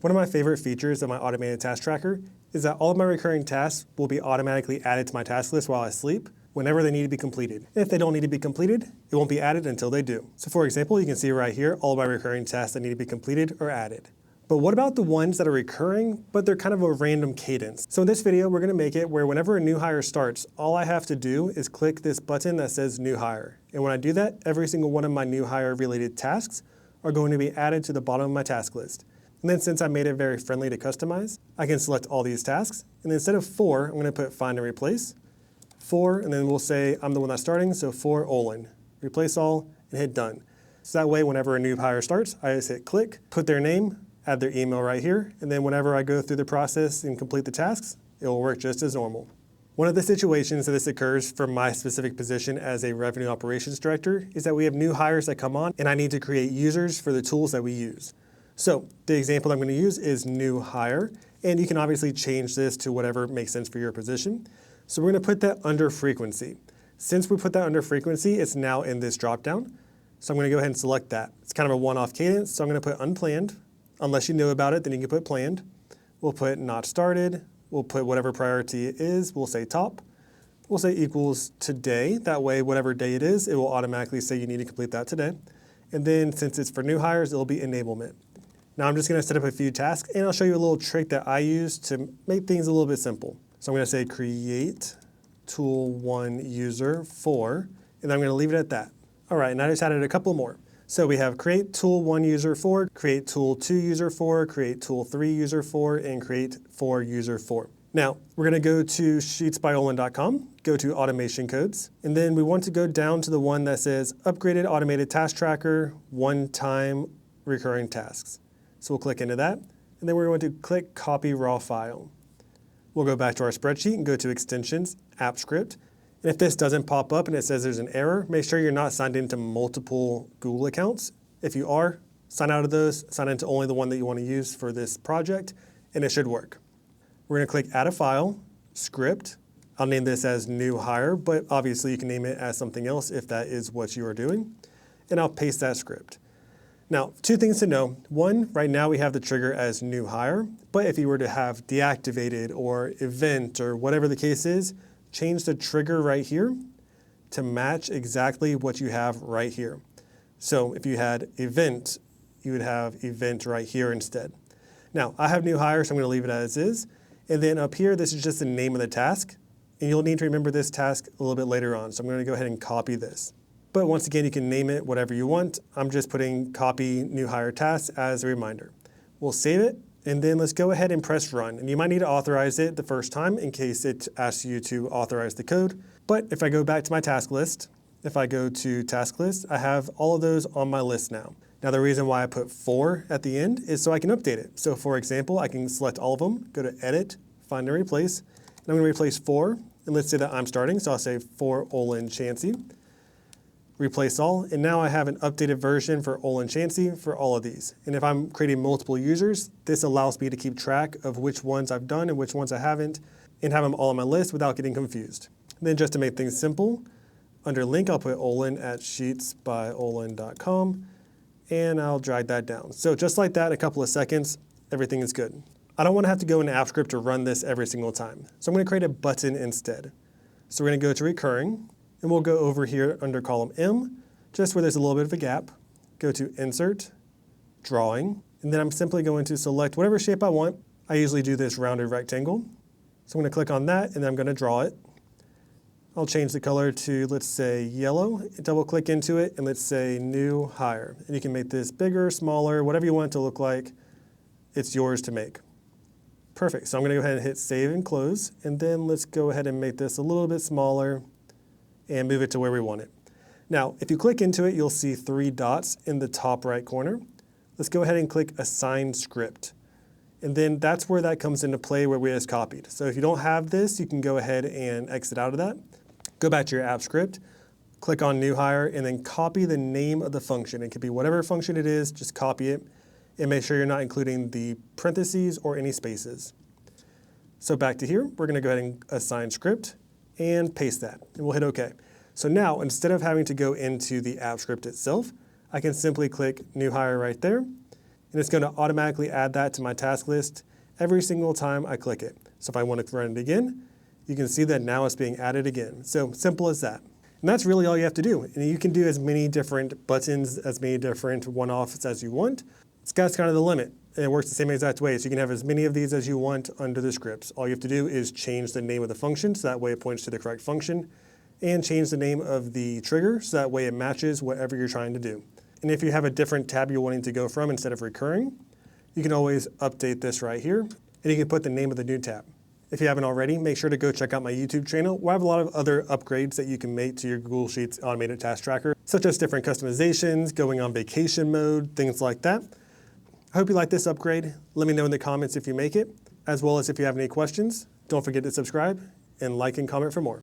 One of my favorite features of my automated task tracker is that all of my recurring tasks will be automatically added to my task list while I sleep whenever they need to be completed. And if they don't need to be completed, it won't be added until they do. So for example, you can see right here, all of my recurring tasks that need to be completed are added. But what about the ones that are recurring, but they're kind of a random cadence? So in this video, we're gonna make it where whenever a new hire starts, all I have to do is click this button that says new hire. And when I do that, every single one of my new hire related tasks are going to be added to the bottom of my task list. And then since I made it very friendly to customize, I can select all these tasks. And then instead of 4, I'm gonna put find and replace. 4, and then we'll say I'm the one that's starting, so for Olin. Replace all and hit done. So that way, whenever a new hire starts, I just hit click, put their name, add their email right here, and then whenever I go through the process and complete the tasks, it will work just as normal. One of the situations that this occurs from my specific position as a revenue operations director is that we have new hires that come on and I need to create users for the tools that we use. So the example I'm going to use is new hire, and you can obviously change this to whatever makes sense for your position. So we're going to put that under frequency. Since we put that under frequency, it's now in this dropdown. So I'm going to go ahead and select that. It's kind of a one-off cadence, so I'm going to put unplanned. Unless you know about it, then you can put planned. We'll put not started. We'll put whatever priority it is. We'll say top. We'll say equals today. That way, whatever day it is, it will automatically say you need to complete that today. And then since it's for new hires, it'll be enablement. Now I'm just going to set up a few tasks, and I'll show you a little trick that I use to make things a little bit simple. So I'm going to say create tool 1 user for, and I'm going to leave it at that. All right, and I just added a couple more. So we have create tool 1 user for, create tool 2 user for, create tool 3 user for, and create 4 user for. Now, we're going to go to sheetsbyolin.com, go to automation codes, and then we want to go down to the one that says upgraded automated task tracker, one-time recurring tasks. So we'll click into that, and then we're going to click copy raw file. We'll go back to our spreadsheet and go to extensions, app script. And if this doesn't pop up and it says there's an error, make sure you're not signed into multiple Google accounts. If you are, sign out of those, sign into only the one that you want to use for this project, and it should work. We're going to click add a file, script. I'll name this as new hire, but obviously you can name it as something else if that is what you are doing. And I'll paste that script. Now, 2 things to know. 1, right now we have the trigger as new hire, but if you were to have deactivated or event or whatever the case is, change the trigger right here to match exactly what you have right here. So if you had event, you would have event right here instead. Now, I have new hire, so I'm going to leave it as is. And then up here, this is just the name of the task. And you'll need to remember this task a little bit later on. So I'm going to go ahead and copy this. But once again, you can name it whatever you want. I'm just putting copy new hire task as a reminder. We'll save it, and then let's go ahead and press run. And you might need to authorize it the first time in case it asks you to authorize the code. But if I go back to my task list, if I go to task list, I have all of those on my list now. Now the reason why I put 4 at the end is so I can update it. So for example, I can select all of them, go to edit, find and replace, and I'm going to replace 4, and let's say that I'm starting, so I'll say for Olin Chansey. Replace all, and now I have an updated version for Olin Chansey for all of these. And if I'm creating multiple users, this allows me to keep track of which ones I've done and which ones I haven't, and have them all on my list without getting confused. And then just to make things simple, under link I'll put Olin at sheetsbyolin.com, and I'll drag that down. So just like that, in a couple of seconds, everything is good. I don't want to have to go into AppScript to run this every single time. So I'm going to create a button instead. So we're going to go to recurring, and we'll go over here under column M, just where there's a little bit of a gap. Go to Insert, Drawing, and then I'm simply going to select whatever shape I want. I usually do this rounded rectangle. So I'm going to click on that, and then I'm going to draw it. I'll change the color to, let's say, yellow, double click into it, and let's say new hire. And you can make this bigger, smaller, whatever you want it to look like. It's yours to make. Perfect, so I'm gonna go ahead and hit save and close, and then let's go ahead and make this a little bit smaller and move it to where we want it. Now, if you click into it, you'll see 3 dots in the top right corner. Let's go ahead and click Assign Script. And then that's where that comes into play where we just copied. So if you don't have this, you can go ahead and exit out of that. Go back to your app script, click on New Hire, and then copy the name of the function. It could be whatever function it is, just copy it, and make sure you're not including the parentheses or any spaces. So back to here, we're gonna go ahead and assign script and paste that, and we'll hit OK. So now, instead of having to go into the app script itself, I can simply click New Hire right there, and it's going to automatically add that to my task list every single time I click it. So if I want to run it again, you can see that now it's being added again. So simple as that. And that's really all you have to do. And you can do as many different buttons, as many different one-offs as you want. That's kind of the limit. And it works the same exact way. So you can have as many of these as you want under the scripts. All you have to do is change the name of the function, so that way it points to the correct function, and change the name of the trigger, so that way it matches whatever you're trying to do. And if you have a different tab you're wanting to go from instead of recurring, you can always update this right here, and you can put the name of the new tab. If you haven't already, make sure to go check out my YouTube channel, where I have a lot of other upgrades that you can make to your Google Sheets automated task tracker, such as different customizations, going on vacation mode, things like that. I hope you like this upgrade. Let me know in the comments if you make it, as well as if you have any questions. Don't forget to subscribe and like and comment for more.